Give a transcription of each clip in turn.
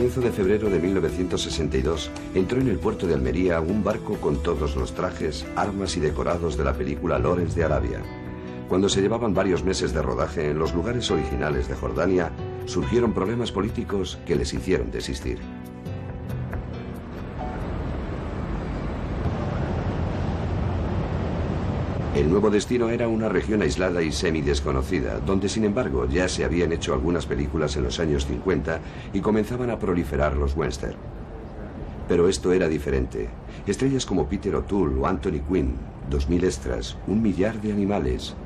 comienzo de febrero de 1962 entró en el puerto de Almería un barco con todos los trajes, armas y decorados de la película Lawrence de Arabia. Cuando se llevaban varios meses de rodaje en los lugares originales de Jordania, surgieron problemas políticos que les hicieron desistir. El nuevo destino era una región aislada y semi-desconocida, donde sin embargo ya se habían hecho algunas películas en los años 50 y comenzaban a proliferar los western. Pero esto era diferente. Estrellas como Peter O'Toole o Anthony Quinn, 2000 extras, 1 millar de animales.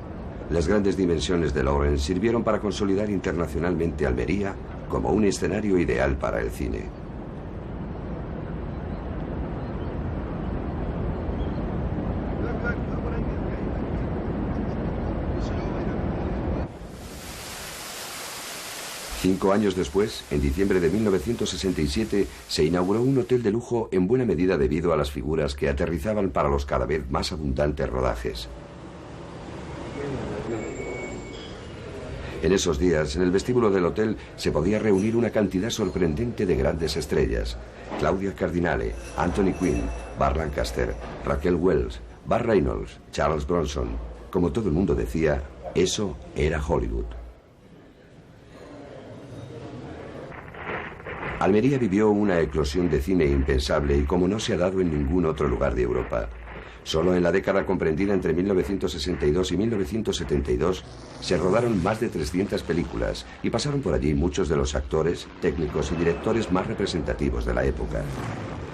Las grandes dimensiones de Lawrence sirvieron para consolidar internacionalmente Almería como un escenario ideal para el cine. Cinco años después, en diciembre de 1967, se inauguró un hotel de lujo en buena medida debido a las figuras que aterrizaban para los cada vez más abundantes rodajes. En esos días, en el vestíbulo del hotel, se podía reunir una cantidad sorprendente de grandes estrellas. Claudia Cardinale, Anthony Quinn, Burt Lancaster, Raquel Welch, Burt Reynolds, Charles Bronson. Como todo el mundo decía, eso era Hollywood. Almería vivió una eclosión de cine impensable y como no se ha dado en ningún otro lugar de Europa. Solo en la década comprendida entre 1962 y 1972 se rodaron más de 300 películas y pasaron por allí muchos de los actores, técnicos y directores más representativos de la época.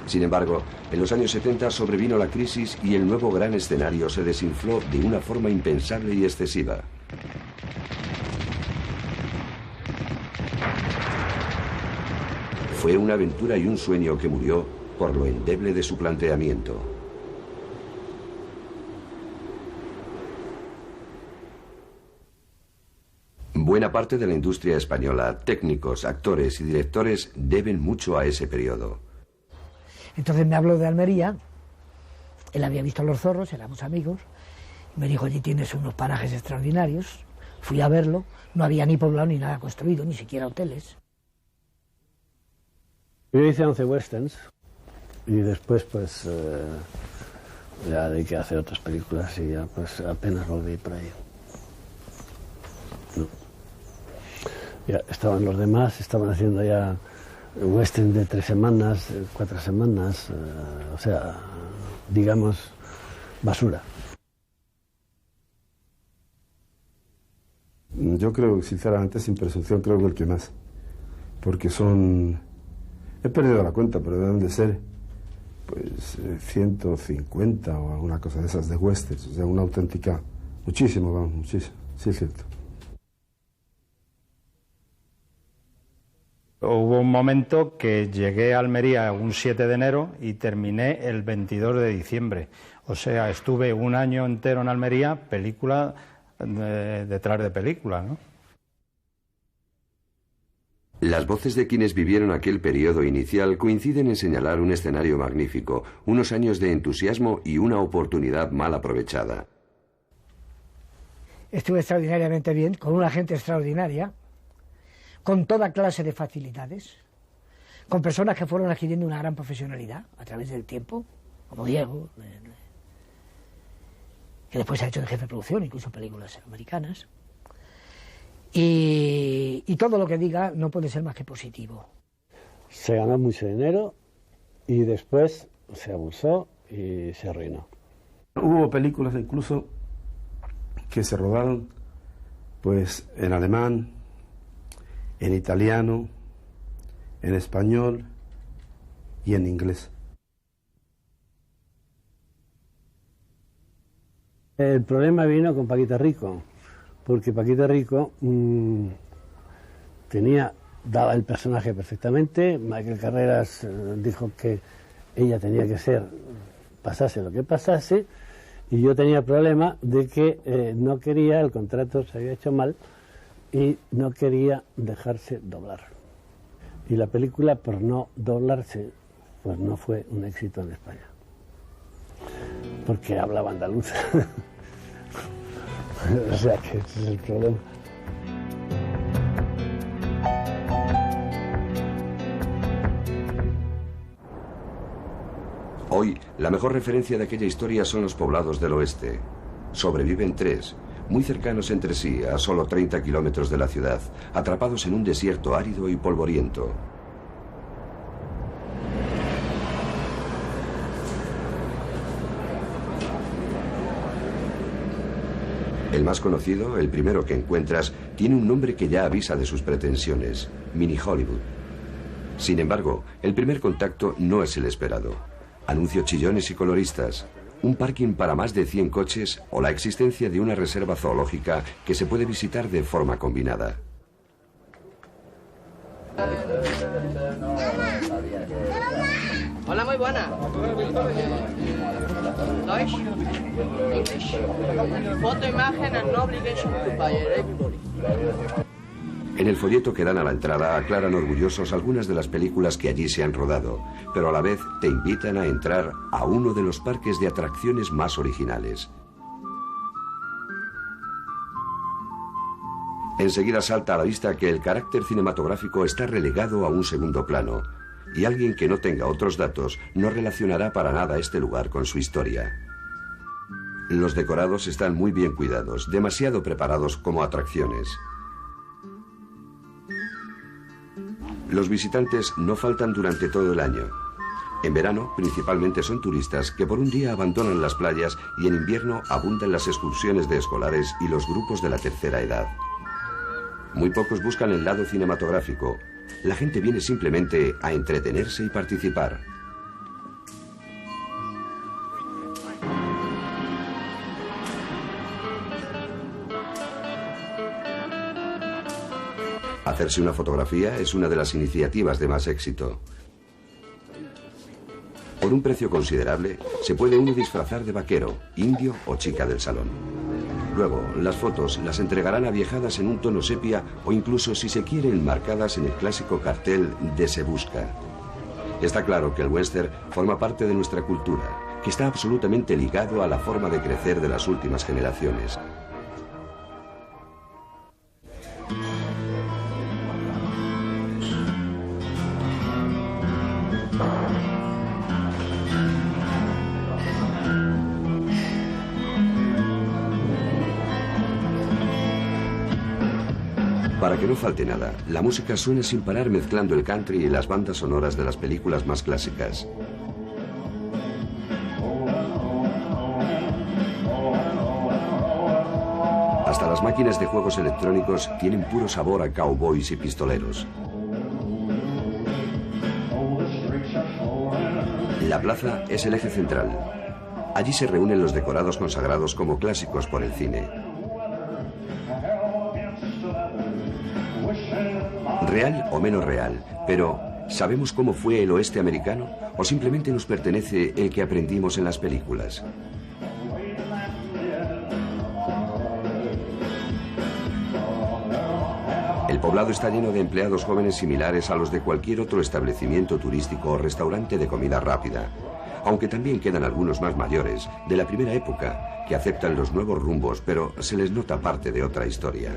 Sin embargo, en los años 70 sobrevino la crisis y el nuevo gran escenario se desinfló de una forma impensable y excesiva. Fue una aventura y un sueño que murió por lo endeble de su planteamiento. Buena parte de la industria española, técnicos, actores y directores deben mucho a ese periodo. Entonces me habló de Almería, él había visto Los Zorros, éramos amigos, me dijo, allí tienes unos parajes extraordinarios, fui a verlo, no había ni poblado ni nada construido, ni siquiera hoteles. Yo hice 11 westerns y después pues ya dediqué a hacer otras películas y ya pues apenas volví por ahí. No. Ya estaban los demás, estaban haciendo ya western de 3 semanas, 4 semanas, o sea, digamos, basura. Yo creo, sinceramente, sin presunción, creo que el que más, porque son... He perdido la cuenta, pero deben de ser pues 150 o alguna cosa de esas de westerns, o sea, una auténtica, muchísimo, vamos, muchísimo, sí es cierto. Hubo un momento que llegué a Almería un 7 de enero y terminé el 22 de diciembre. O sea, estuve un año entero en Almería, película detrás de película, ¿no? Las voces de quienes vivieron aquel periodo inicial coinciden en señalar un escenario magnífico, unos años de entusiasmo y una oportunidad mal aprovechada. Estuve extraordinariamente bien, con una gente extraordinaria, con toda clase de facilidades, con personas que fueron adquiriendo una gran profesionalidad a través del tiempo, como Diego, que después se ha hecho de jefe de producción, incluso películas americanas. Y todo lo que diga no puede ser más que positivo. Se ganó mucho dinero y después se abusó y se arruinó. Hubo películas incluso que se rodaron pues en alemán, en italiano, en español y en inglés. El problema vino con Paquita Rico, porque Paquita Rico daba el personaje perfectamente. Michael Carreras dijo que ella tenía que ser, pasase lo que pasase, y yo tenía el problema de que no quería, el contrato se había hecho mal, y no quería dejarse doblar. Y la película, por no doblarse, pues no fue un éxito en España, porque hablaba andaluz. O sea que ese es el problema. La mejor referencia de aquella historia son los poblados del oeste. Sobreviven 3, muy cercanos entre sí, a solo 30 kilómetros de la ciudad, atrapados en un desierto árido y polvoriento. El más conocido, el primero que encuentras, tiene un nombre que ya avisa de sus pretensiones: Mini Hollywood. Sin embargo, el primer contacto no es el esperado. Anuncios chillones y coloristas, un parking para más de 100 coches o la existencia de una reserva zoológica que se puede visitar de forma combinada. Hola, muy buena. Deutsch? English. Foto, imagen, and no obligation to buy everybody. En el folleto que dan a la entrada aclaran orgullosos algunas de las películas que allí se han rodado, pero a la vez te invitan a entrar a uno de los parques de atracciones más originales. Enseguida salta a la vista que el carácter cinematográfico está relegado a un segundo plano, y alguien que no tenga otros datos no relacionará para nada este lugar con su historia. Los decorados están muy bien cuidados, demasiado preparados como atracciones. Los visitantes no faltan durante todo el año. En verano, principalmente son turistas que por un día abandonan las playas y en invierno abundan las excursiones de escolares y los grupos de la tercera edad. Muy pocos buscan el lado cinematográfico. La gente viene simplemente a entretenerse y participar. Hacerse una fotografía es una de las iniciativas de más éxito. Por un precio considerable, se puede uno disfrazar de vaquero, indio o chica del salón. Luego, las fotos las entregarán aviejadas en un tono sepia o incluso, si se quiere, enmarcadas en el clásico cartel de Se Busca. Está claro que el western forma parte de nuestra cultura, que está absolutamente ligado a la forma de crecer de las últimas generaciones. Para que no falte nada, la música suena sin parar mezclando el country y las bandas sonoras de las películas más clásicas. Hasta las máquinas de juegos electrónicos tienen puro sabor a cowboys y pistoleros. La plaza es el eje central. Allí se reúnen los decorados consagrados como clásicos por el cine. Real o menos real, pero ¿sabemos cómo fue el oeste americano? ¿O simplemente nos pertenece el que aprendimos en las películas? El poblado está lleno de empleados jóvenes similares a los de cualquier otro establecimiento turístico o restaurante de comida rápida, aunque también quedan algunos más mayores, de la primera época, que aceptan los nuevos rumbos, pero se les nota parte de otra historia.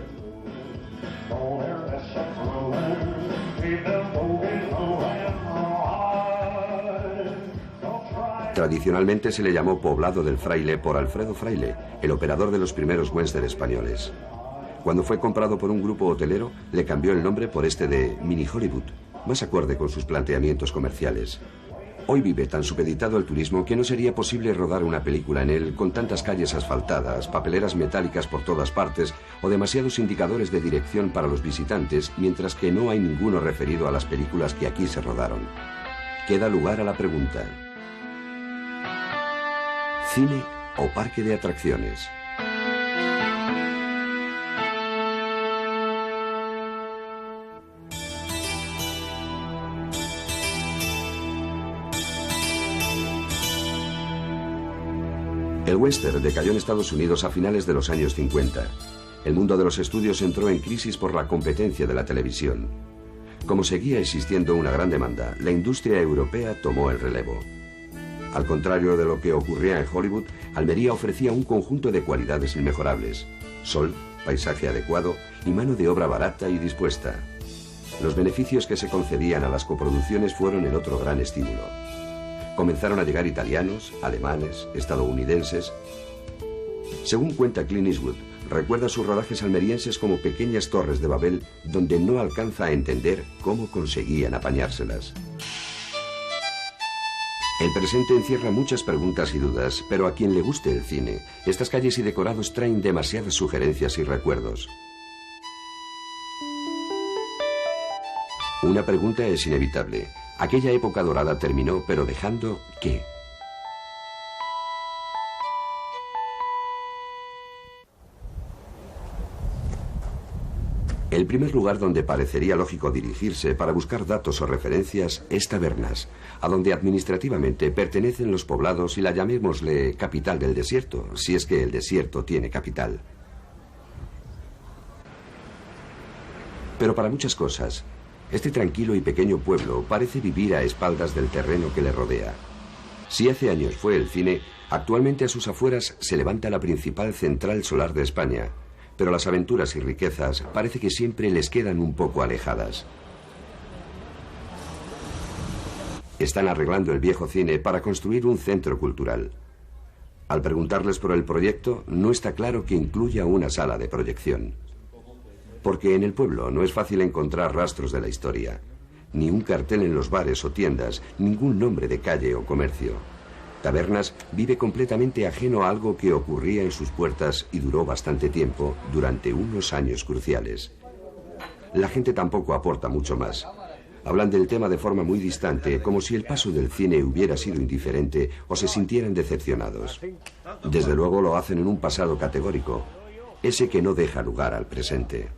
Tradicionalmente se le llamó Poblado del Fraile por Alfredo Fraile, el operador de los primeros western españoles. Cuando fue comprado por un grupo hotelero, le cambió el nombre por este de Mini Hollywood, más acorde con sus planteamientos comerciales. Hoy vive tan supeditado al turismo que no sería posible rodar una película en él con tantas calles asfaltadas, papeleras metálicas por todas partes o demasiados indicadores de dirección para los visitantes, mientras que no hay ninguno referido a las películas que aquí se rodaron. Queda lugar a la pregunta: ¿cine o parque de atracciones? El western decayó en Estados Unidos a finales de los años 50. El mundo de los estudios entró en crisis por la competencia de la televisión. Como seguía existiendo una gran demanda, la industria europea tomó el relevo. Al contrario de lo que ocurría en Hollywood, Almería ofrecía un conjunto de cualidades inmejorables: sol, paisaje adecuado y mano de obra barata y dispuesta. Los beneficios que se concedían a las coproducciones fueron el otro gran estímulo. Comenzaron a llegar italianos, alemanes, estadounidenses. Según cuenta Clint Eastwood, recuerda sus rodajes almerienses como pequeñas torres de Babel donde no alcanza a entender cómo conseguían apañárselas. El presente encierra muchas preguntas y dudas, pero a quien le guste el cine, estas calles y decorados traen demasiadas sugerencias y recuerdos. Una pregunta es inevitable. Aquella época dorada terminó, pero dejando ¿qué? El primer lugar donde parecería lógico dirigirse para buscar datos o referencias es Tabernas, a donde administrativamente pertenecen los poblados y la llamémosle capital del desierto, si es que el desierto tiene capital. Pero para muchas cosas, este tranquilo y pequeño pueblo parece vivir a espaldas del terreno que le rodea. Si hace años fue el cine, actualmente a sus afueras se levanta la principal central solar de España, pero las aventuras y riquezas parece que siempre les quedan un poco alejadas. Están arreglando el viejo cine para construir un centro cultural. Al preguntarles por el proyecto, no está claro que incluya una sala de proyección. Porque en el pueblo no es fácil encontrar rastros de la historia. Ni un cartel en los bares o tiendas, ningún nombre de calle o comercio. Tabernas vive completamente ajeno a algo que ocurría en sus puertas y duró bastante tiempo, durante unos años cruciales. La gente tampoco aporta mucho más. Hablan del tema de forma muy distante, como si el paso del cine hubiera sido indiferente o se sintieran decepcionados. Desde luego lo hacen en un pasado categórico, ese que no deja lugar al presente.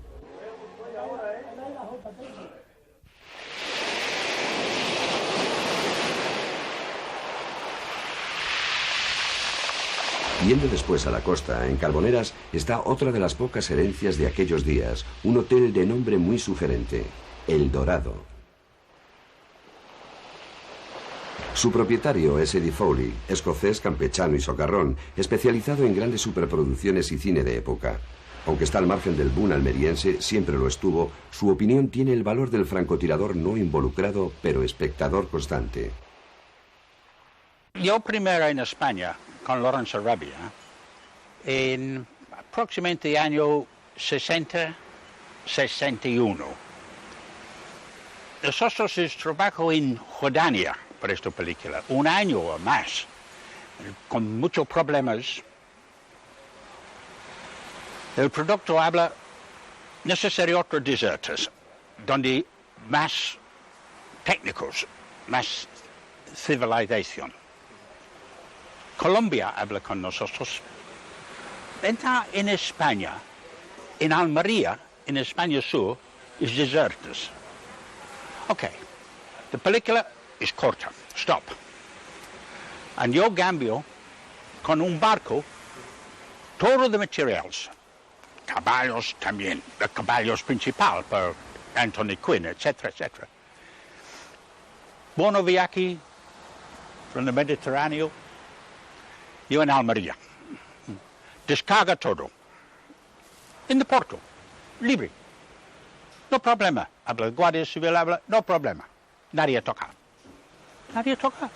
Yendo después a la costa, en Carboneras, está otra de las pocas herencias de aquellos días, un hotel de nombre muy sugerente, El Dorado. Su propietario es Eddie Foley, escocés, campechano y socarrón, especializado en grandes superproducciones y cine de época. Aunque está al margen del boom almeriense, siempre lo estuvo, su opinión tiene el valor del francotirador no involucrado, pero espectador constante. Yo primero en España, con Lawrence Arabia, en aproximadamente año 60-61. Nosotros trabajamos en Jordania para esta película, un año o más, con muchos problemas. El producto habla necesario otros desertos, donde más técnicos, más civilización. Colombia habla con nosotros. Entra en España, en Almería, en España Sur, es desertos. Ok, la película es corta, stop. Y yo cambio con un barco todo de materiales. Caballos también, los caballos principales por Anthony Quinn, etcétera, etcétera. Buenos viajes from el Mediterráneo. Yo en Almería. Descarga todo. En el puerto. Libre. No problema. Habla el Guardia Civil, habla, no problema. Nadie toca. Nadie toca.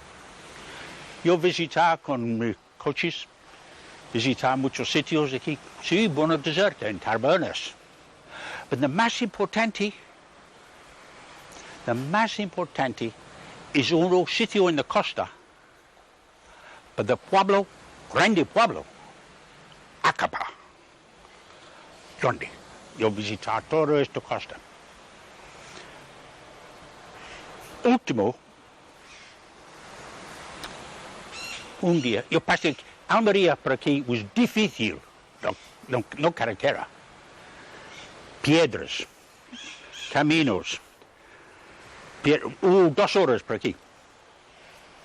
Yo visitar con mis coches, visitar muchos sitios aquí. Sí, buenos desertos, en Tabernas. Pero lo más importante es un sitio en la costa. Pero el pueblo, grande pueblo, Acaba. ¿Dónde? Yo visité toda esta costa. Último, un día, yo pasé, Almería por aquí was difícil, no carretera. Piedras, caminos, 2 horas por aquí.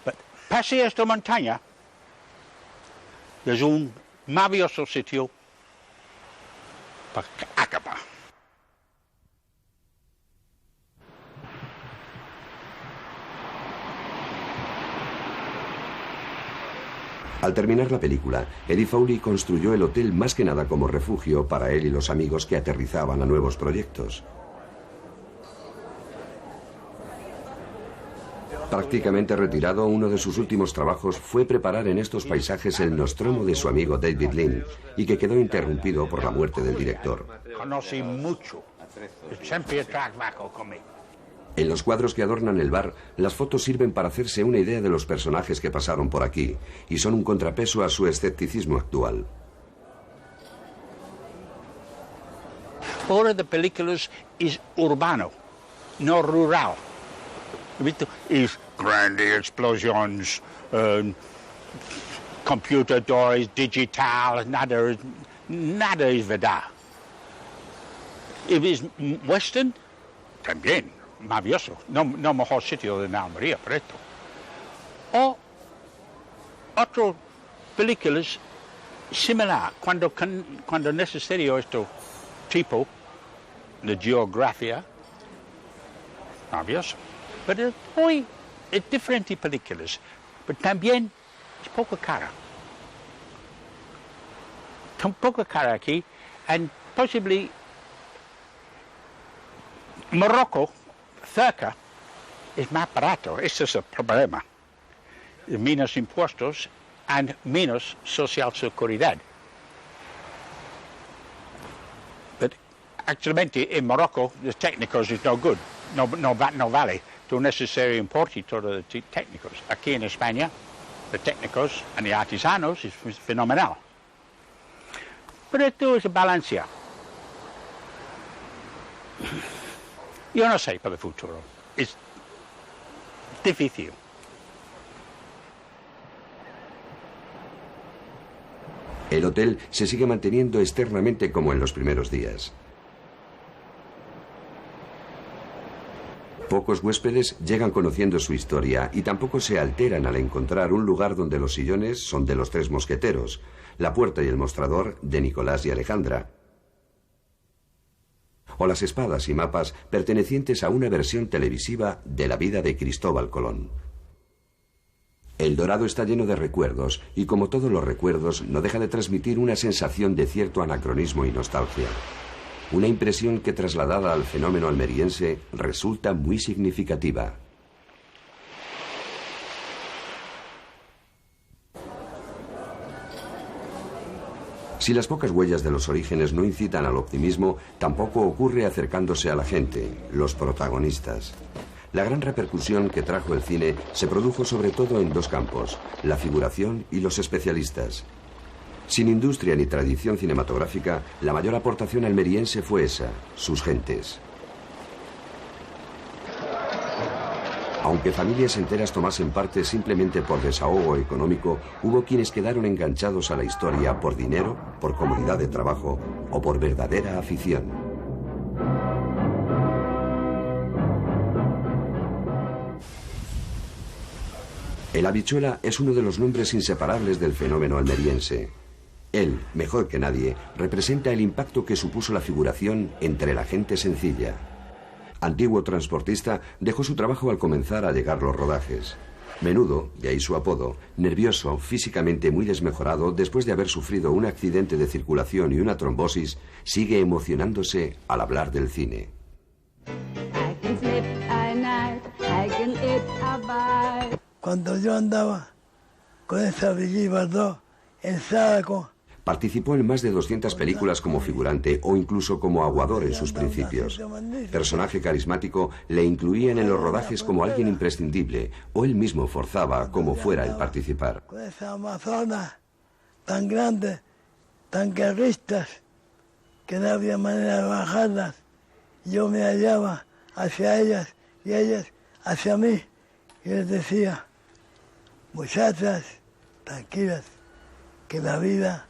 Pero pasé esta montaña, es un maravilloso sitio para acabar. Al terminar la película, Eddie Foley construyó el hotel más que nada como refugio para él y los amigos que aterrizaban a nuevos proyectos. Prácticamente retirado, uno de sus últimos trabajos fue preparar en estos paisajes el Nostromo de su amigo David Lean, y que quedó interrumpido por la muerte del director. Conocí mucho. Siempre trabajo conmigo. En los cuadros que adornan el bar, las fotos sirven para hacerse una idea de los personajes que pasaron por aquí, y son un contrapeso a su escepticismo actual. Ahora de películas es urbano, no rural. Es grandes explosiones, computadores, digital, nada es verdad. Y es western, también, maravilloso. No mejor sitio de Almería por esto. O otras películas similar, cuando necesario esto tipo de geografía, maravilloso. Pero hoy es diferentes películas, pero también es poco cara. Poco cara aquí, y posiblemente Morocco, cerca, es más barato. Ese es el problema. Menos impuestos y menos social seguridad. Pero actualmente en Morocco los técnicos es no good, no vale. Es necesario importar todos los técnicos. Aquí en España, los técnicos y los artesanos es fenomenal. Pero esto es balancear. Yo no sé para el futuro. Es difícil. El hotel se sigue manteniendo externamente como en los primeros días. Pocos huéspedes llegan conociendo su historia y tampoco se alteran al encontrar un lugar donde los sillones son de los tres mosqueteros, la puerta y el mostrador de Nicolás y Alejandra, o las espadas y mapas pertenecientes a una versión televisiva de la vida de Cristóbal Colón. El Dorado está lleno de recuerdos y, como todos los recuerdos, no deja de transmitir una sensación de cierto anacronismo y nostalgia. Una impresión que, trasladada al fenómeno almeriense, resulta muy significativa. Si las pocas huellas de los orígenes no incitan al optimismo, tampoco ocurre acercándose a la gente, los protagonistas. La gran repercusión que trajo el cine se produjo sobre todo en dos campos, la figuración y los especialistas. Sin industria ni tradición cinematográfica, la mayor aportación almeriense fue esa, sus gentes. Aunque familias enteras tomasen parte simplemente por desahogo económico, hubo quienes quedaron enganchados a la historia por dinero, por comodidad de trabajo o por verdadera afición. El Habichuela es uno de los nombres inseparables del fenómeno almeriense. Él, mejor que nadie, representa el impacto que supuso la figuración entre la gente sencilla. Antiguo transportista, dejó su trabajo al comenzar a llegar los rodajes. Menudo, de ahí su apodo, nervioso, físicamente muy desmejorado, después de haber sufrido un accidente de circulación y una trombosis, sigue emocionándose al hablar del cine. Cuando yo andaba con esa Brigitte Bardot en Sádaco, participó en más de 200 películas como figurante o incluso como aguador en sus principios. Personaje carismático, le incluían en los rodajes como alguien imprescindible o él mismo forzaba como fuera el participar. con esas amazonas tan grandes, tan guerristas, que no había manera de bajarlas. Yo me hallaba hacia ellas y ellas hacia mí y les decía: muchachas, tranquilas, que la vida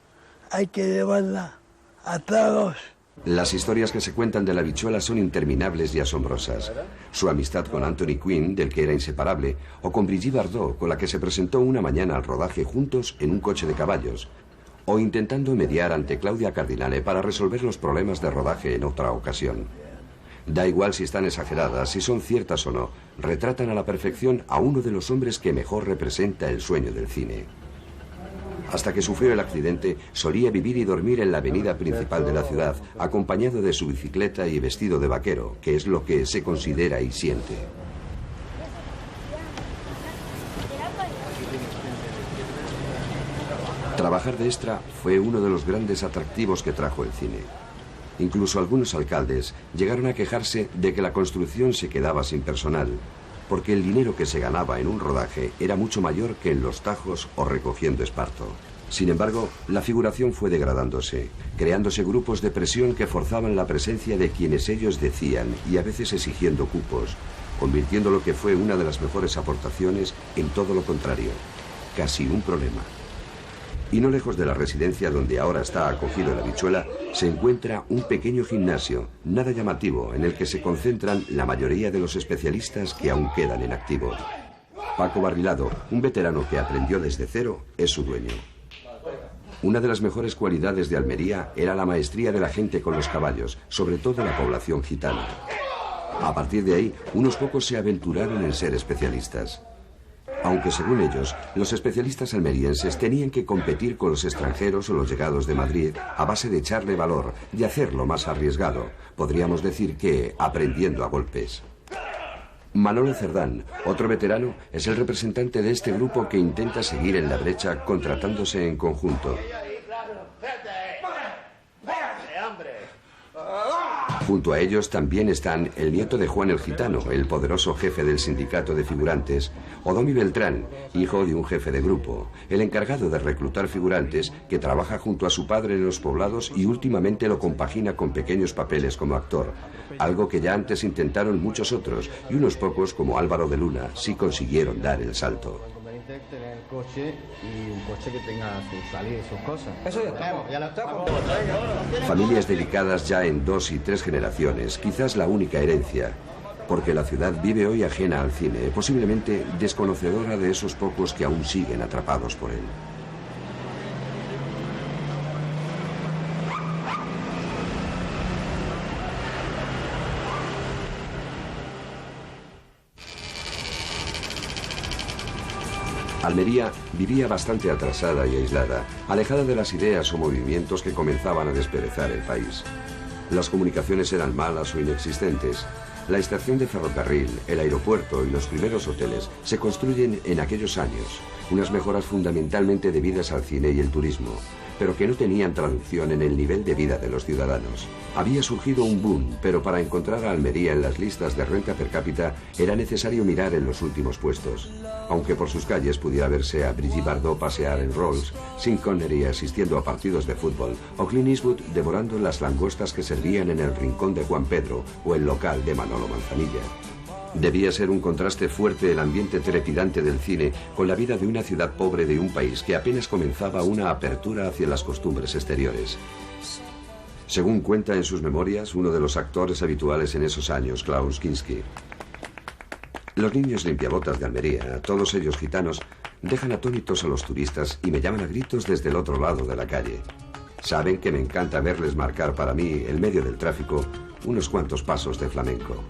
hay que llevarla a tragos. Las historias que se cuentan de la Habichuela son interminables y asombrosas. Su amistad con Anthony Quinn, del que era inseparable, o con Brigitte Bardot, con la que se presentó una mañana al rodaje juntos en un coche de caballos, o intentando mediar ante Claudia Cardinale para resolver los problemas de rodaje en otra ocasión. Da igual si están exageradas, si son ciertas o no, retratan a la perfección a uno de los hombres que mejor representa el sueño del cine. Hasta que sufrió el accidente, solía vivir y dormir en la avenida principal de la ciudad, acompañado de su bicicleta y vestido de vaquero, que es lo que se considera y siente. Trabajar de extra fue uno de los grandes atractivos que trajo el cine. Incluso algunos alcaldes llegaron a quejarse de que la construcción se quedaba sin personal, porque el dinero que se ganaba en un rodaje era mucho mayor que en los tajos o recogiendo esparto. Sin embargo, la figuración fue degradándose, creándose grupos de presión que forzaban la presencia de quienes ellos decían y a veces exigiendo cupos, convirtiendo lo que fue una de las mejores aportaciones en todo lo contrario, casi un problema. Y no lejos de la residencia donde ahora está acogido el Habichuela, se encuentra un pequeño gimnasio, nada llamativo, en el que se concentran la mayoría de los especialistas que aún quedan en activo. Paco Barrilado, un veterano que aprendió desde cero, es su dueño. Una de las mejores cualidades de Almería era la maestría de la gente con los caballos, sobre todo la población gitana. A partir de ahí, unos pocos se aventuraron en ser especialistas. Aunque según ellos, los especialistas almerienses tenían que competir con los extranjeros o los llegados de Madrid a base de echarle valor, de hacerlo más arriesgado, podríamos decir que aprendiendo a golpes. Manolo Cerdán, otro veterano, es el representante de este grupo que intenta seguir en la brecha contratándose en conjunto. Junto a ellos también están el nieto de Juan el Gitano, el poderoso jefe del sindicato de figurantes, o Domi Beltrán, hijo de un jefe de grupo, el encargado de reclutar figurantes que trabaja junto a su padre en los poblados y últimamente lo compagina con pequeños papeles como actor, algo que ya antes intentaron muchos otros y unos pocos como Álvaro de Luna sí consiguieron dar el salto. Tener el coche y un coche que tenga sus salidas y sus cosas. Eso ya lo estamos. Familias dedicadas ya en 2 y 3 generaciones, quizás la única herencia, porque la ciudad vive hoy ajena al cine, posiblemente desconocedora de esos pocos que aún siguen atrapados por él. Almería vivía bastante atrasada y aislada, alejada de las ideas o movimientos que comenzaban a desperezar el país. Las comunicaciones eran malas o inexistentes. La estación de ferrocarril, el aeropuerto y los primeros hoteles se construyen en aquellos años, unas mejoras fundamentalmente debidas al cine y el turismo, pero que no tenían traducción en el nivel de vida de los ciudadanos. Había surgido un boom, pero para encontrar a Almería en las listas de renta per cápita era necesario mirar en los últimos puestos. Aunque por sus calles pudiera verse a Brigitte Bardot pasear en Rolls, Sean Connery asistiendo a partidos de fútbol, o Clint Eastwood devorando las langostas que servían en el rincón de Juan Pedro o el local de Manolo Manzanilla. Debía ser un contraste fuerte el ambiente trepidante del cine con la vida de una ciudad pobre de un país que apenas comenzaba una apertura hacia las costumbres exteriores. Según cuenta en sus memorias uno de los actores habituales en esos años, Klaus Kinski. Los niños limpiabotas de Almería, todos ellos gitanos, dejan atónitos a los turistas y me llaman a gritos desde el otro lado de la calle. Saben que me encanta verles marcar para mí, en medio del tráfico, unos cuantos pasos de flamenco.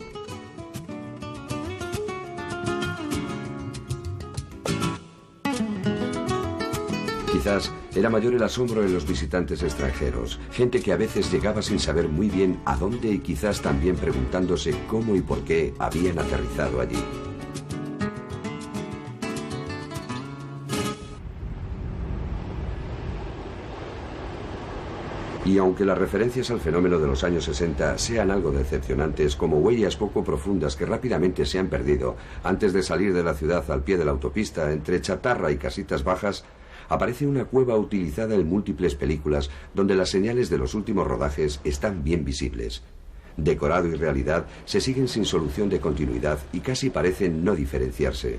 Quizás era mayor el asombro en los visitantes extranjeros, gente que a veces llegaba sin saber muy bien a dónde y quizás también preguntándose cómo y por qué habían aterrizado allí. Y aunque las referencias al fenómeno de los años 60 sean algo decepcionantes, como huellas poco profundas que rápidamente se han perdido antes de salir de la ciudad al pie de la autopista entre chatarra y casitas bajas, aparece una cueva utilizada en múltiples películas donde las señales de los últimos rodajes están bien visibles. Decorado y realidad se siguen sin solución de continuidad y casi parecen no diferenciarse.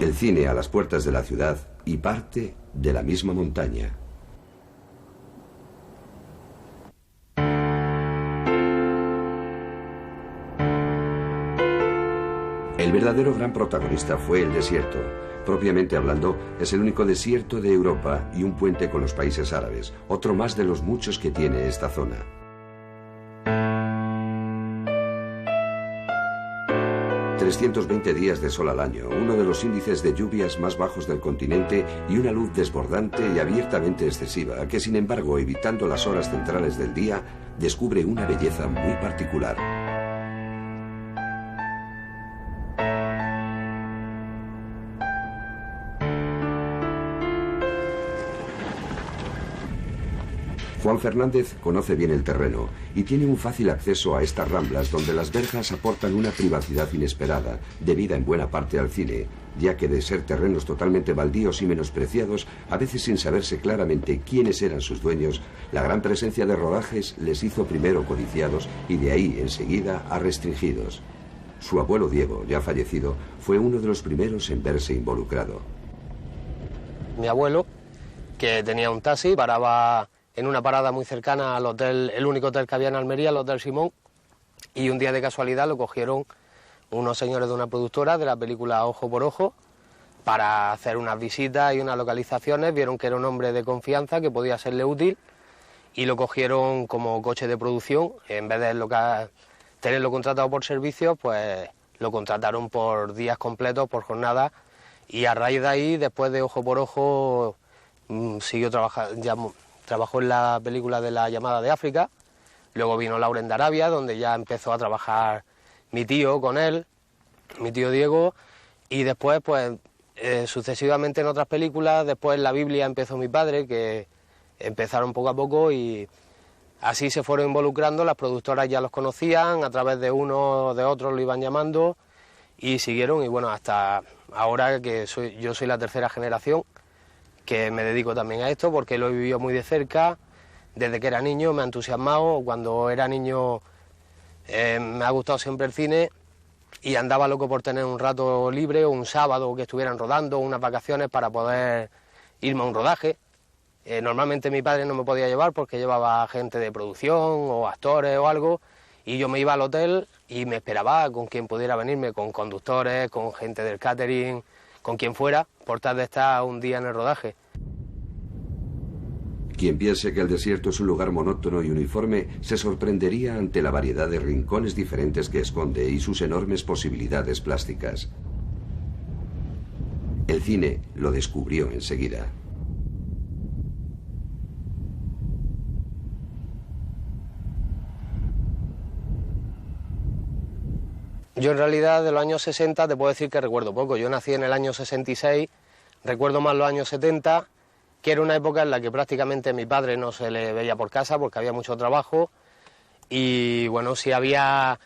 El cine a las puertas de la ciudad y parte de la misma montaña. El verdadero gran protagonista fue el desierto. Propiamente hablando, es el único desierto de Europa y un puente con los países árabes, otro más de los muchos que tiene esta zona. 320 días de sol al año, uno de los índices de lluvias más bajos del continente y una luz desbordante y abiertamente excesiva, que sin embargo, evitando las horas centrales del día, descubre una belleza muy particular. Juan Fernández conoce bien el terreno y tiene un fácil acceso a estas ramblas donde las verjas aportan una privacidad inesperada, debida en buena parte al cine, ya que de ser terrenos totalmente baldíos y menospreciados, a veces sin saberse claramente quiénes eran sus dueños, la gran presencia de rodajes les hizo primero codiciados y de ahí enseguida a restringidos. Su abuelo Diego, ya fallecido, fue uno de los primeros en verse involucrado. Mi abuelo, que tenía un taxi, paraba en una parada muy cercana al hotel, el único hotel que había en Almería, el Hotel Simón, y un día de casualidad lo cogieron unos señores de una productora de la película Ojo por Ojo para hacer unas visitas y unas localizaciones. Vieron que era un hombre de confianza, que podía serle útil, y lo cogieron como coche de producción. En vez de tenerlo contratado por servicios, pues lo contrataron por días completos, por jornadas, y a raíz de ahí, después de Ojo por Ojo, siguió trabajando. Trabajó en la película de La llamada de África, luego vino Lauren de Arabia, donde ya empezó a trabajar mi tío con él, mi tío Diego, y después, pues, sucesivamente en otras películas. Después en La Biblia empezó mi padre, que empezaron poco a poco y así se fueron involucrando. Las productoras ya los conocían, a través de uno o de otros lo iban llamando y siguieron, y bueno, hasta ahora que yo soy la tercera generación, que me dedico también a esto porque lo he vivido muy de cerca. Desde que era niño me ha entusiasmado. Cuando era niño me ha gustado siempre el cine y andaba loco por tener un rato libre o un sábado que estuvieran rodando, unas vacaciones para poder irme a un rodaje. Normalmente mi padre no me podía llevar porque llevaba gente de producción o actores o algo, y yo me iba al hotel y me esperaba con quien pudiera venirme, con conductores, con gente del catering, con quien fuera, por tal de estar un día en el rodaje. Quien piense que el desierto es un lugar monótono y uniforme se sorprendería ante la variedad de rincones diferentes que esconde y sus enormes posibilidades plásticas. El cine lo descubrió enseguida. Yo en realidad de los años 60 te puedo decir que recuerdo poco. Yo nací en el año 66, recuerdo más los años 70, que era una época en la que prácticamente a mi padre no se le veía por casa porque había mucho trabajo, y bueno, si había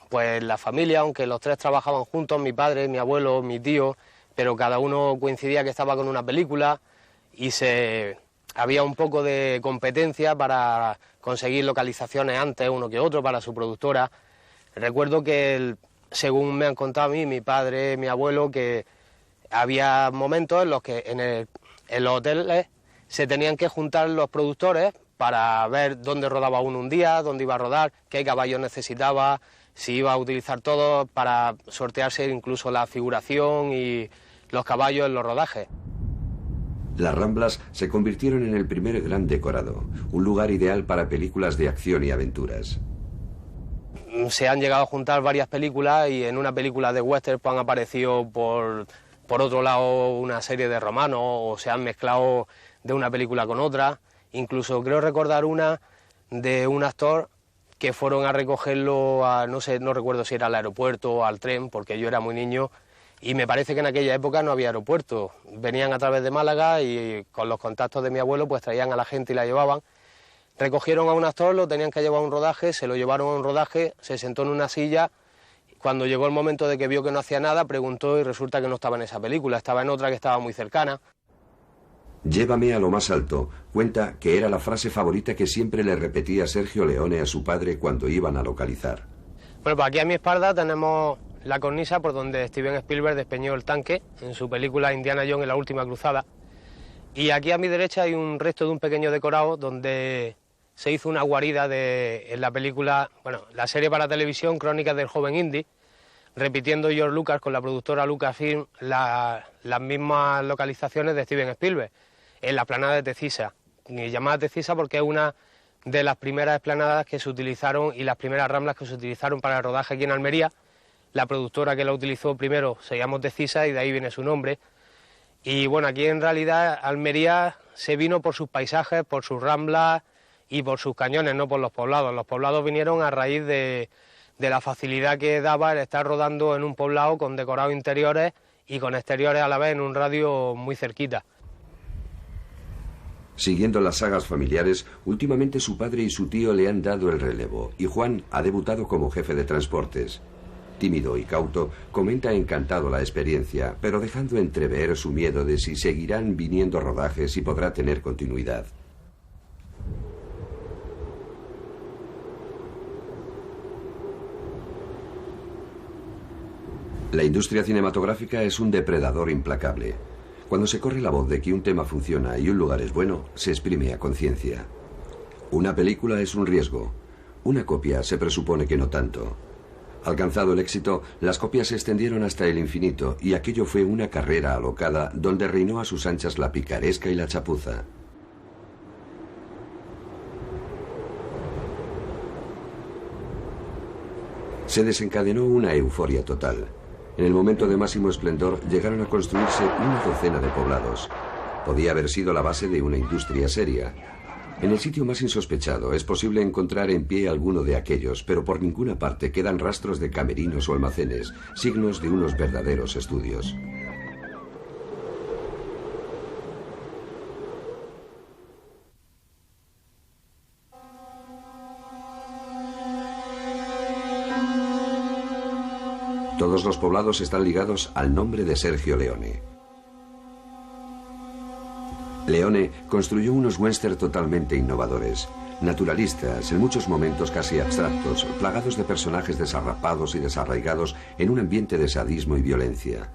pues la familia, aunque los tres trabajaban juntos, mi padre, mi abuelo, mi tío, pero cada uno coincidía que estaba con una película y había un poco de competencia para conseguir localizaciones antes uno que otro para su productora. Recuerdo que, según me han contado a mí, mi padre, mi abuelo, que había momentos en los que en los hoteles se tenían que juntar los productores para ver dónde rodaba uno un día, dónde iba a rodar, qué caballos necesitaba, si iba a utilizar todo para sortearse incluso la figuración y los caballos en los rodajes. Las Ramblas se convirtieron en el primer gran decorado, un lugar ideal para películas de acción y aventuras. Se han llegado a juntar varias películas y en una película de western pues han aparecido por otro lado una serie de romanos, o se han mezclado de una película con otra. Incluso creo recordar una de un actor que fueron a recogerlo no recuerdo si era al aeropuerto o al tren, porque yo era muy niño, y me parece que en aquella época no había aeropuerto. Venían a través de Málaga y con los contactos de mi abuelo pues traían a la gente y la llevaban. Recogieron a un actor, lo tenían que llevar a un rodaje, se lo llevaron a un rodaje, se sentó en una silla. Cuando llegó el momento de que vio que no hacía nada, preguntó y resulta que no estaba en esa película, estaba en otra que estaba muy cercana. Llévame a lo más alto. Cuenta que era la frase favorita que siempre le repetía Sergio Leone a su padre cuando iban a localizar. Bueno, pues aquí a mi espalda tenemos la cornisa por donde Steven Spielberg despeñó el tanque en su película Indiana Jones en la última cruzada. Y aquí a mi derecha hay un resto de un pequeño decorado donde se hizo una guarida en la película, bueno, la serie para televisión Crónicas del joven Indy, repitiendo George Lucas con la productora Lucasfilm las mismas localizaciones de Steven Spielberg, en la explanada de Tecisa, llamada Tecisa porque es una de las primeras explanadas que se utilizaron y las primeras ramblas que se utilizaron para el rodaje aquí en Almería, La productora que la utilizó primero se llama Montecisa y de ahí viene su nombre. Y bueno, aquí en realidad Almería se vino por sus paisajes, por sus ramblas y por sus cañones, no por los poblados. Los poblados vinieron a raíz de la facilidad que daba el estar rodando en un poblado con decorados interiores y con exteriores a la vez en un radio muy cerquita. Siguiendo las sagas familiares, últimamente su padre y su tío le han dado el relevo y Juan ha debutado como jefe de transportes. Tímido y cauto, comenta encantado la experiencia, pero dejando entrever su miedo de si seguirán viniendo rodajes y podrá tener continuidad. La industria cinematográfica es un depredador implacable. Cuando se corre la voz de que un tema funciona y un lugar es bueno, se exprime a conciencia. Una película es un riesgo. Una copia se presupone que no tanto. Alcanzado el éxito, las copias se extendieron hasta el infinito y aquello fue una carrera alocada donde reinó a sus anchas la picaresca y la chapuza. Se desencadenó una euforia total. En el momento de máximo esplendor llegaron a construirse una docena de poblados. Podía haber sido la base de una industria seria. En el sitio más insospechado es posible encontrar en pie alguno de aquellos, pero por ninguna parte quedan rastros de camerinos o almacenes, signos de unos verdaderos estudios. Todos los poblados están ligados al nombre de Sergio Leone. Leone construyó unos western totalmente innovadores, naturalistas, en muchos momentos casi abstractos, plagados de personajes desarrapados y desarraigados en un ambiente de sadismo y violencia.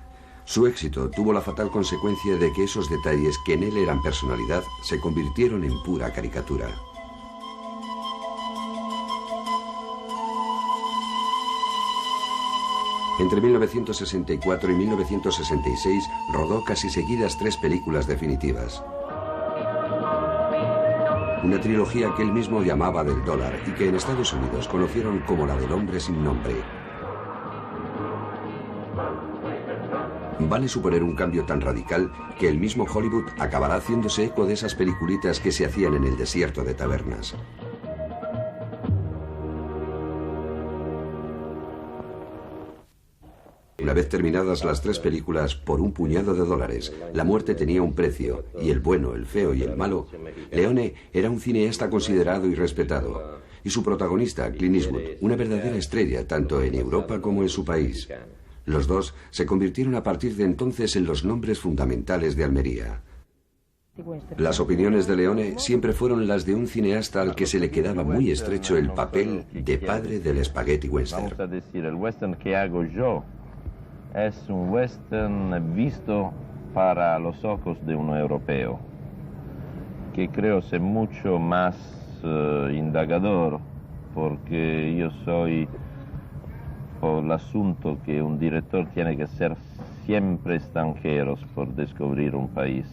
Su éxito tuvo la fatal consecuencia de que esos detalles que en él eran personalidad se convirtieron en pura caricatura. Entre 1964 y 1966 rodó casi seguidas 3 películas definitivas. Una trilogía que él mismo llamaba del dólar y que en Estados Unidos conocieron como la del hombre sin nombre. Vale suponer un cambio tan radical que el mismo Hollywood acabará haciéndose eco de esas peliculitas que se hacían en el desierto de tabernas. Una vez terminadas las 3 películas por un puñado de dólares, la muerte tenía un precio, y el bueno, el feo y el malo, Leone era un cineasta considerado y respetado, y su protagonista, Clint Eastwood, una verdadera estrella tanto en Europa como en su país. Los dos se convirtieron a partir de entonces en los nombres fundamentales de Almería. Las opiniones de Leone siempre fueron las de un cineasta al que se le quedaba muy estrecho el papel de padre del spaghetti western. Es un western visto para los ojos de un europeo, que creo ser mucho más indagador, porque yo soy por el asunto que un director tiene que ser siempre extranjero por descubrir un país,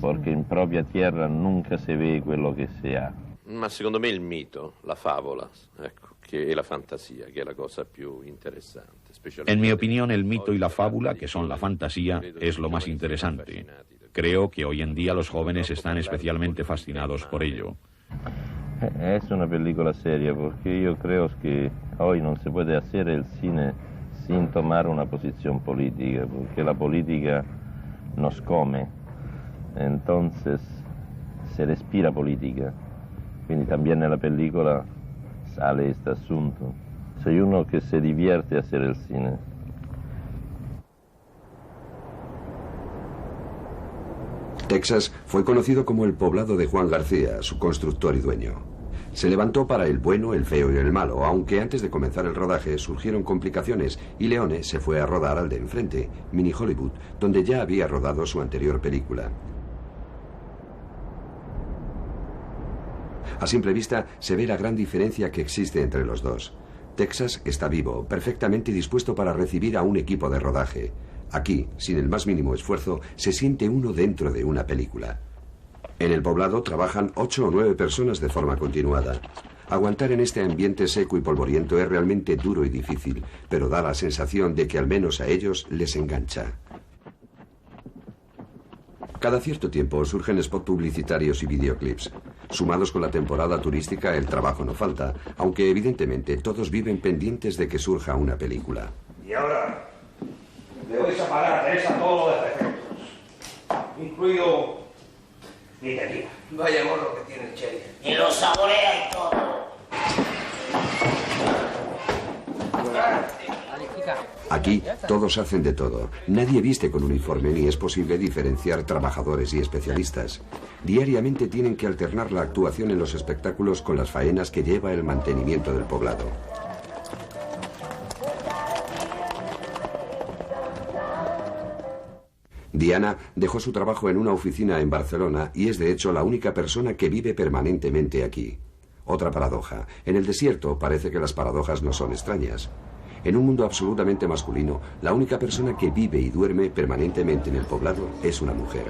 porque in propria tierra nunca si ve quello che si ha. Ma secondo me il mito, la favola, ecco, che è la fantasia, che è la cosa più interessante. En mi opinión, el mito y la fábula, que son la fantasía, es lo más interesante. Creo que hoy en día los jóvenes están especialmente fascinados por ello. Es una película seria, porque yo creo que hoy no se puede hacer el cine sin tomar una posición política, porque la política nos come, entonces se respira política. Quindi también en la película sale este asunto. Soy uno que se divierte a hacer el cine. Texas fue conocido como el poblado de Juan García, su constructor y dueño. Se levantó para el bueno, el feo y el malo, aunque antes de comenzar el rodaje surgieron complicaciones y Leone se fue a rodar al de enfrente, Mini Hollywood, donde ya había rodado su anterior película. A simple vista se ve la gran diferencia que existe entre los dos. Texas está vivo, perfectamente dispuesto para recibir a un equipo de rodaje. Aquí, sin el más mínimo esfuerzo, se siente uno dentro de una película. En el poblado trabajan 8 o 9 personas de forma continuada. Aguantar en este ambiente seco y polvoriento es realmente duro y difícil, pero da la sensación de que al menos a ellos les engancha. Cada cierto tiempo surgen spots publicitarios y videoclips. Sumados con la temporada turística, el trabajo no falta, aunque evidentemente todos viven pendientes de que surja una película. Y ahora le vais a pagar a Teresa todos los efectos, incluido mi tequila. Vaya mono que tiene el Cherry. Y lo saborea y todo. Aquí todos hacen de todo. Nadie viste con uniforme ni es posible diferenciar trabajadores y especialistas. Diariamente tienen que alternar la actuación en los espectáculos con las faenas que lleva el mantenimiento del poblado. Diana dejó su trabajo en una oficina en Barcelona y es de hecho la única persona que vive permanentemente aquí. Otra paradoja. En el desierto parece que las paradojas no son extrañas. En un mundo absolutamente masculino, la única persona que vive y duerme permanentemente en el poblado es una mujer.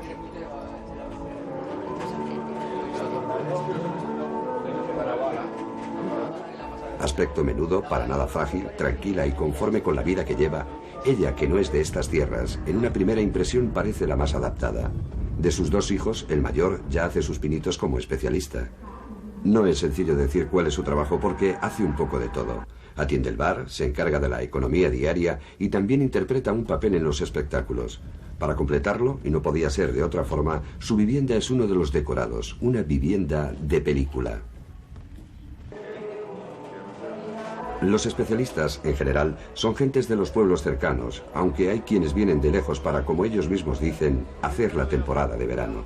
Aspecto menudo, para nada frágil, tranquila y conforme con la vida que lleva, ella, que no es de estas tierras, en una primera impresión parece la más adaptada. De sus dos hijos, el mayor ya hace sus pinitos como especialista. No es sencillo decir cuál es su trabajo porque hace un poco de todo. Atiende el bar, se encarga de la economía diaria y también interpreta un papel en los espectáculos. Para completarlo, y no podía ser de otra forma, su vivienda es uno de los decorados, una vivienda de película. Los especialistas, en general, son gentes de los pueblos cercanos, aunque hay quienes vienen de lejos para, como ellos mismos dicen, hacer la temporada de verano.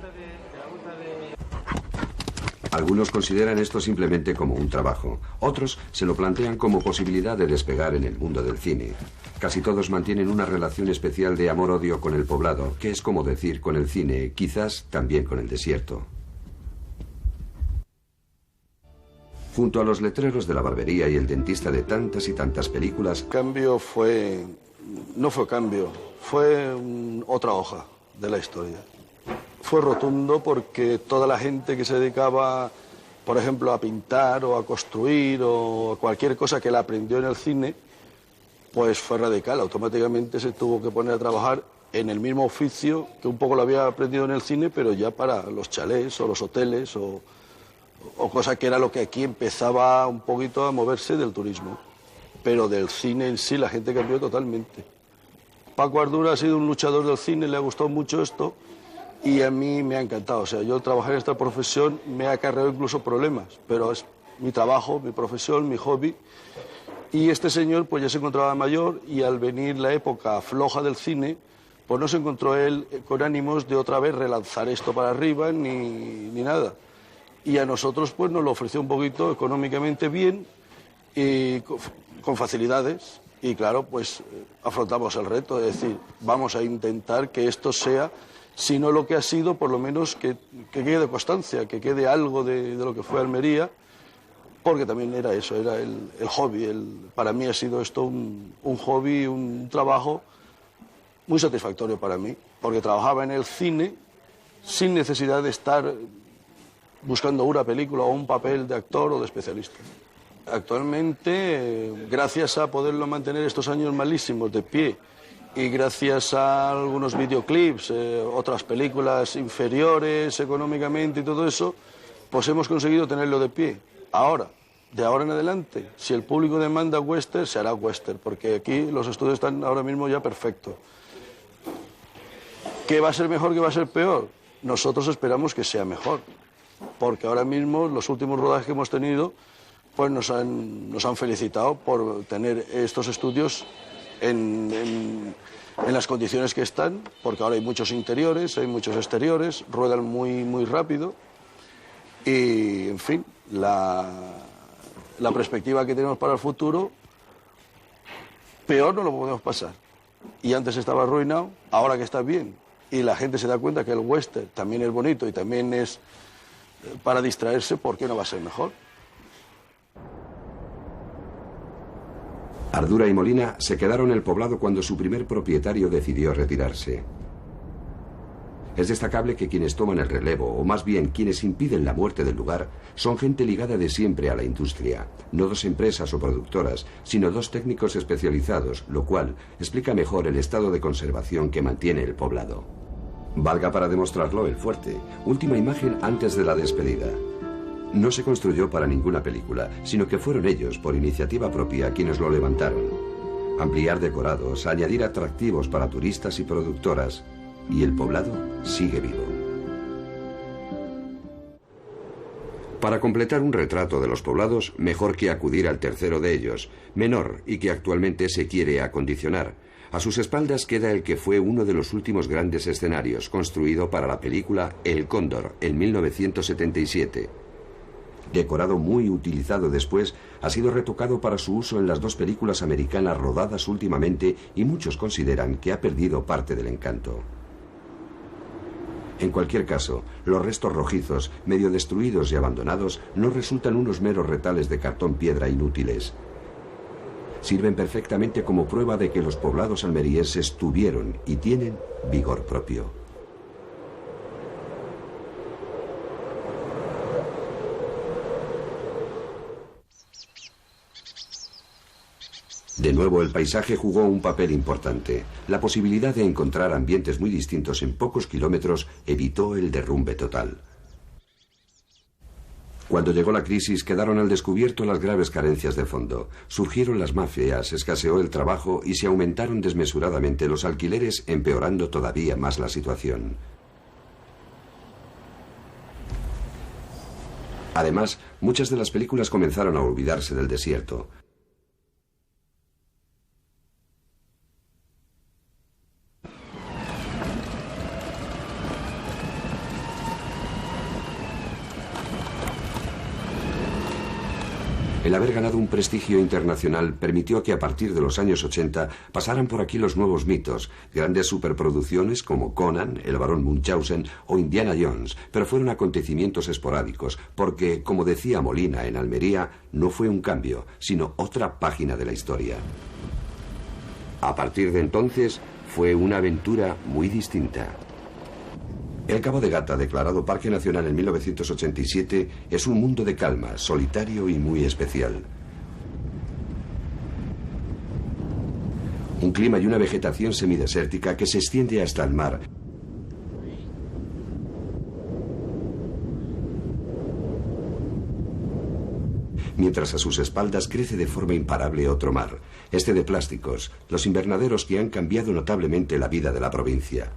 Algunos consideran esto simplemente como un trabajo, otros se lo plantean como posibilidad de despegar en el mundo del cine. Casi todos mantienen una relación especial de amor-odio con el poblado, que es como decir con el cine, quizás también con el desierto. Junto a los letreros de la barbería y el dentista de tantas y tantas películas... Cambio fue... no fue cambio, fue otra hoja de la historia. Fue rotundo porque toda la gente que se dedicaba, por ejemplo, a pintar o a construir o cualquier cosa que la aprendió en el cine, pues fue radical. Automáticamente se tuvo que poner a trabajar en el mismo oficio que un poco lo había aprendido en el cine, pero ya para los chalés o los hoteles o cosa que era lo que aquí empezaba un poquito a moverse del turismo. Pero del cine en sí la gente cambió totalmente. Paco Ardura ha sido un luchador del cine, le ha gustado mucho esto y a mí me ha encantado. O sea, yo trabajar en esta profesión me ha acarreado incluso problemas, pero es mi trabajo, mi profesión, mi hobby. Y este señor pues ya se encontraba mayor y al venir la época floja del cine, pues no se encontró él con ánimos de otra vez relanzar esto para arriba ni nada. Y a nosotros pues nos lo ofreció un poquito económicamente bien y con facilidades. Y claro, pues afrontamos el reto de decir, vamos a intentar que esto sea, si no lo que ha sido, por lo menos que quede constancia, que quede algo de lo que fue Almería, porque también era eso, era el hobby. Para mí ha sido esto un hobby, un trabajo muy satisfactorio para mí, porque trabajaba en el cine sin necesidad de estar buscando una película o un papel de actor o de especialista. Actualmente, gracias a poderlo mantener estos años malísimos de pie y gracias a algunos videoclips, otras películas inferiores económicamente y todo eso, pues hemos conseguido tenerlo de pie. Ahora, de ahora en adelante, si el público demanda western, se hará western, porque aquí los estudios están ahora mismo ya perfectos. ¿Qué va a ser mejor, qué va a ser peor? Nosotros esperamos que sea mejor, porque ahora mismo los últimos rodajes que hemos tenido pues nos han felicitado por tener estos estudios en las condiciones que están, porque ahora hay muchos interiores, hay muchos exteriores, ruedan muy rápido y, en fin, la perspectiva que tenemos para el futuro, peor no lo podemos pasar. Y antes estaba arruinado, ahora que está bien, y la gente se da cuenta que el western también es bonito y también es para distraerse, ¿por qué no va a ser mejor? Ardura y Molina se quedaron en el poblado cuando su primer propietario decidió retirarse. Es destacable que quienes toman el relevo, o más bien quienes impiden la muerte del lugar, son gente ligada de siempre a la industria, no dos empresas o productoras, sino dos técnicos especializados, lo cual explica mejor el estado de conservación que mantiene el poblado. Valga para demostrarlo el fuerte, última imagen antes de la despedida. No se construyó para ninguna película, sino que fueron ellos, por iniciativa propia, quienes lo levantaron. Ampliar decorados, añadir atractivos para turistas y productoras, y el poblado sigue vivo. Para completar un retrato de los poblados, mejor que acudir al tercero de ellos, menor y que actualmente se quiere acondicionar. A sus espaldas queda el que fue uno de los últimos grandes escenarios, construido para la película El Cóndor, en 1977. Decorado muy utilizado después, ha sido retocado para su uso en las dos películas americanas rodadas últimamente y muchos consideran que ha perdido parte del encanto. En cualquier caso, los restos rojizos, medio destruidos y abandonados, no resultan unos meros retales de cartón piedra inútiles. Sirven perfectamente como prueba de que los poblados almerienses tuvieron y tienen vigor propio. De nuevo, el paisaje jugó un papel importante. La posibilidad de encontrar ambientes muy distintos en pocos kilómetros evitó el derrumbe total. Cuando llegó la crisis, quedaron al descubierto las graves carencias de fondo. Surgieron las mafias, escaseó el trabajo y se aumentaron desmesuradamente los alquileres, empeorando todavía más la situación. Además, muchas de las películas comenzaron a olvidarse del desierto. El haber ganado un prestigio internacional permitió que a partir de los años 80 pasaran por aquí los nuevos mitos, grandes superproducciones como Conan, el barón Munchausen o Indiana Jones, pero fueron acontecimientos esporádicos, porque, como decía Molina en Almería, no fue un cambio, sino otra página de la historia. A partir de entonces, fue una aventura muy distinta. El Cabo de Gata, declarado Parque Nacional en 1987, es un mundo de calma, solitario y muy especial. Un clima y una vegetación semidesértica que se extiende hasta el mar. Mientras a sus espaldas crece de forma imparable otro mar, este de plásticos, los invernaderos que han cambiado notablemente la vida de la provincia.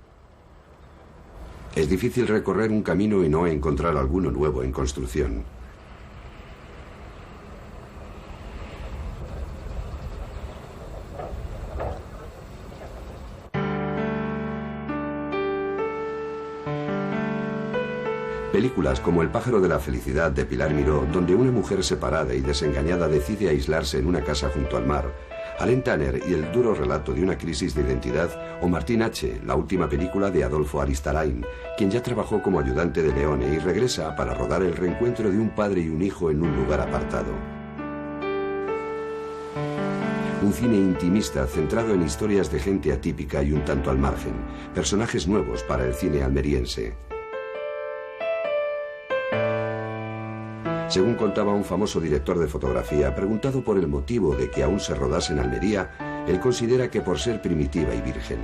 Es difícil recorrer un camino y no encontrar alguno nuevo en construcción. Películas como El pájaro de la felicidad de Pilar Miró, donde una mujer separada y desengañada decide aislarse en una casa junto al mar, Alain Tanner y el duro relato de una crisis de identidad, o Martin H., la última película de Adolfo Aristarain, quien ya trabajó como ayudante de Leone y regresa para rodar el reencuentro de un padre y un hijo en un lugar apartado. Un cine intimista centrado en historias de gente atípica y un tanto al margen, personajes nuevos para el cine almeriense. Según contaba un famoso director de fotografía, preguntado por el motivo de que aún se rodase en Almería, él considera que por ser primitiva y virgen.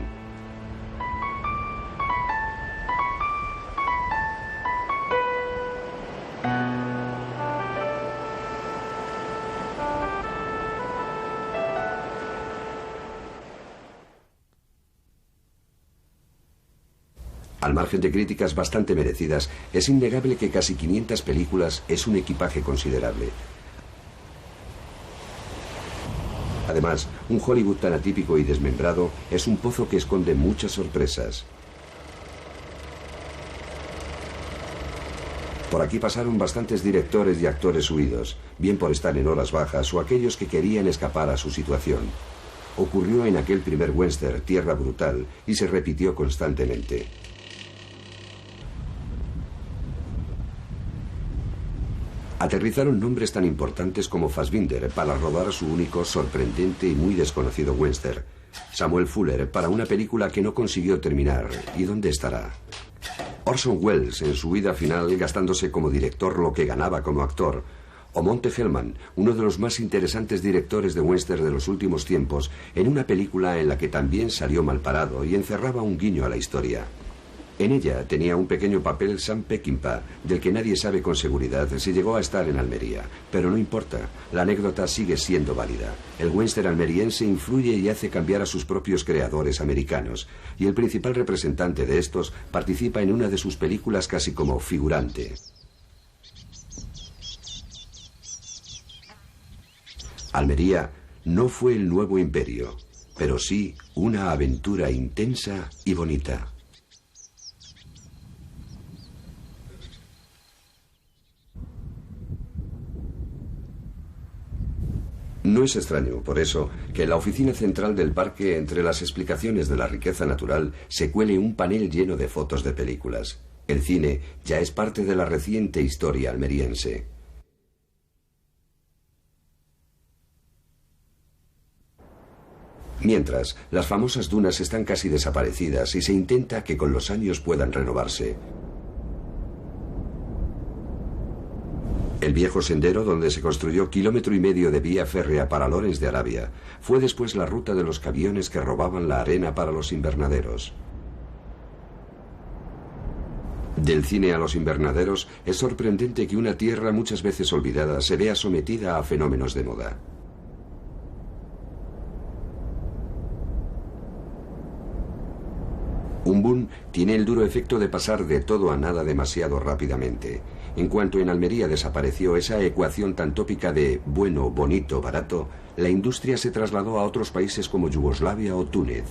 Al margen de críticas bastante merecidas, es innegable que casi 500 películas es un equipaje considerable. Además, un Hollywood tan atípico y desmembrado es un pozo que esconde muchas sorpresas. Por aquí pasaron bastantes directores y actores huidos, bien por estar en horas bajas o aquellos que querían escapar a su situación. Ocurrió en aquel primer western, Tierra Brutal, y se repitió constantemente. Aterrizaron nombres tan importantes como Fassbinder para rodar su único, sorprendente y muy desconocido western. Samuel Fuller para una película que no consiguió terminar. ¿Y dónde estará? Orson Welles en su vida final gastándose como director lo que ganaba como actor, o Monte Hellman, uno de los más interesantes directores de western de los últimos tiempos, en una película en la que también salió mal parado y encerraba un guiño a la historia. En ella tenía un pequeño papel Sam Peckinpah, del que nadie sabe con seguridad si llegó a estar en Almería. Pero no importa, la anécdota sigue siendo válida. El western almeriense influye y hace cambiar a sus propios creadores americanos, y el principal representante de estos participa en una de sus películas casi como figurante. Almería no fue el nuevo imperio, pero sí una aventura intensa y bonita. No es extraño, por eso, que en la oficina central del parque, entre las explicaciones de la riqueza natural, se cuele un panel lleno de fotos de películas. El cine ya es parte de la reciente historia almeriense. Mientras, las famosas dunas están casi desaparecidas y se intenta que con los años puedan renovarse. El viejo sendero donde se construyó 1,5 kilómetros de vía férrea para Lawrence de Arabia fue después la ruta de los camiones que robaban la arena para los invernaderos. Del cine a los invernaderos, es sorprendente que una tierra muchas veces olvidada se vea sometida a fenómenos de moda. Un boom tiene el duro efecto de pasar de todo a nada demasiado rápidamente. En cuanto en Almería desapareció esa ecuación tan tópica de bueno, bonito, barato, la industria se trasladó a otros países como Yugoslavia o Túnez.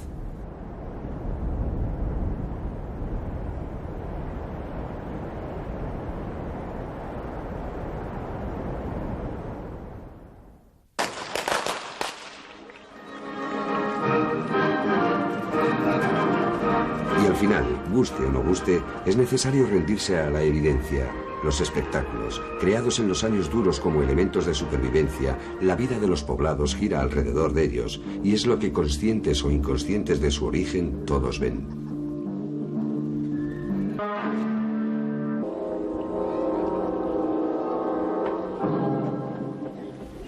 Y al final, guste o no guste, es necesario rendirse a la evidencia. Los espectáculos, creados en los años duros como elementos de supervivencia, la vida de los poblados gira alrededor de ellos, y es lo que, conscientes o inconscientes de su origen, todos ven.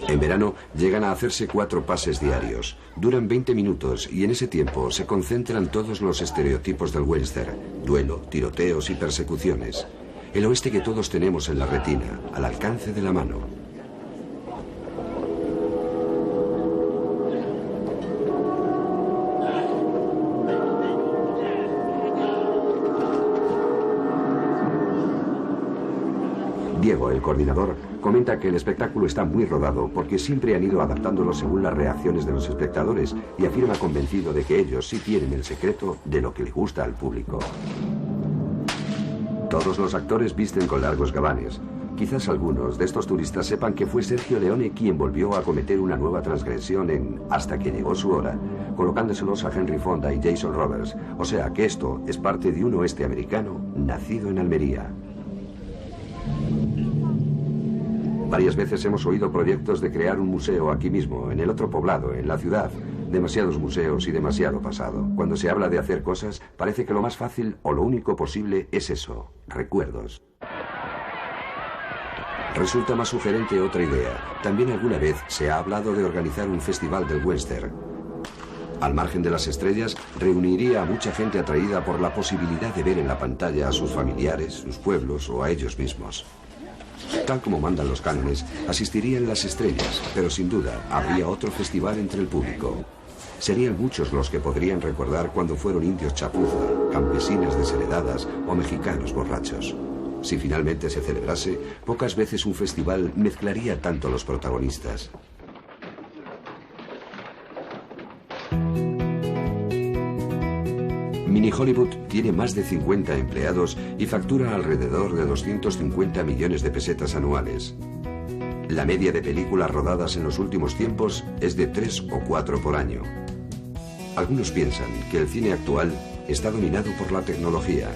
En verano llegan a hacerse 4 pases diarios. Duran 20 minutos y en ese tiempo se concentran todos los estereotipos del western: duelo, tiroteos y persecuciones. El oeste que todos tenemos en la retina, al alcance de la mano. Diego, el coordinador, comenta que el espectáculo está muy rodado porque siempre han ido adaptándolo según las reacciones de los espectadores y afirma convencido de que ellos sí tienen el secreto de lo que le gusta al público. Todos los actores visten con largos gabanes. Quizás algunos de estos turistas sepan que fue Sergio Leone quien volvió a cometer una nueva transgresión en Hasta que llegó su hora, colocándoselos a Henry Fonda y Jason Roberts. O sea que esto es parte de un oeste americano nacido en Almería. Varias veces hemos oído proyectos de crear un museo aquí mismo, en el otro poblado, en la ciudad. Demasiados museos y demasiado pasado. Cuando se habla de hacer cosas, parece que lo más fácil o lo único posible es eso: recuerdos. Resulta más sugerente otra idea. También alguna vez se ha hablado de organizar un festival del western. Al margen de las estrellas, reuniría a mucha gente atraída por la posibilidad de ver en la pantalla a sus familiares, sus pueblos o a ellos mismos. Tal como mandan los cánones, asistirían las estrellas, pero sin duda habría otro festival entre el público. Serían muchos los que podrían recordar cuando fueron indios chapuza, campesinas desheredadas o mexicanos borrachos. Si finalmente se celebrase, pocas veces un festival mezclaría tanto los protagonistas. Mini Hollywood tiene más de 50 empleados y factura alrededor de 250 millones de pesetas anuales. La media de películas rodadas en los últimos tiempos es de 3 o 4 por año. Algunos piensan que el cine actual está dominado por la tecnología.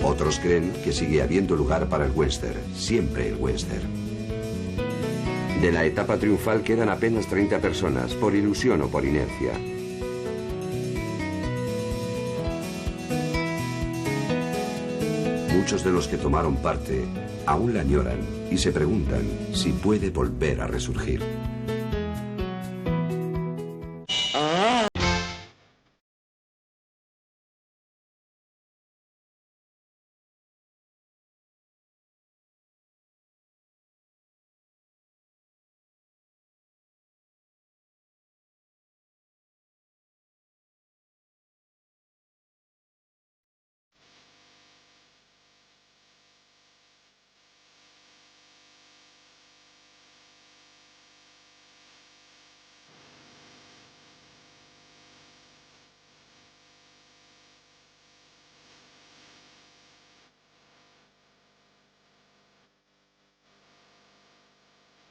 Otros creen que sigue habiendo lugar para el western, siempre el western. De la etapa triunfal quedan apenas 30 personas, por ilusión o por inercia. Muchos de los que tomaron parte aún la añoran y se preguntan si puede volver a resurgir.